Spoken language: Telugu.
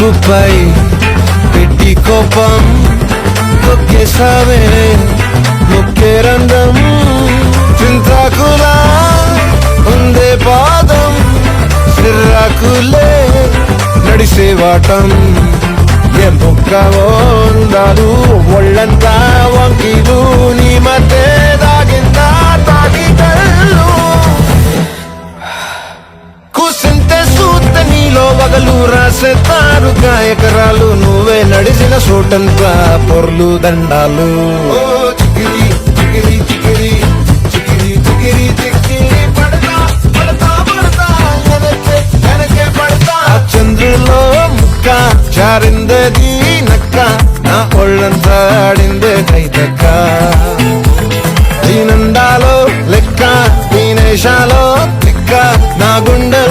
ముక్కుపై పెట్టి కోపం తొక్కేసావే ముక్కే రంధ్రం చింతాకులా ఉందే పాదం సిర్రాకులే నడిసే వాటం ఏ ముక్కవో ఉండాలు ఒళ్ళంతా వంకీలు నీ మధ్య దాగిందా తాగిటల్లు కూసింతే సూత నీలో వగలు రాసేతారుగా ఎకరాలు నువ్వే నడిచిన చోటంతా పొర్లు దండాలు చికిరి చికిరి చికిరి చికిరి చికిరి చికిరి పడతా పడతా పడతా వెనకే పడతా చంద్రులో ముక్క జారిందది నక్క నా ఒళ్ళంతా ఆడిందే కైతక్క దీనందాలో లెక్క దీనేశాలో తిక్క నా గుండె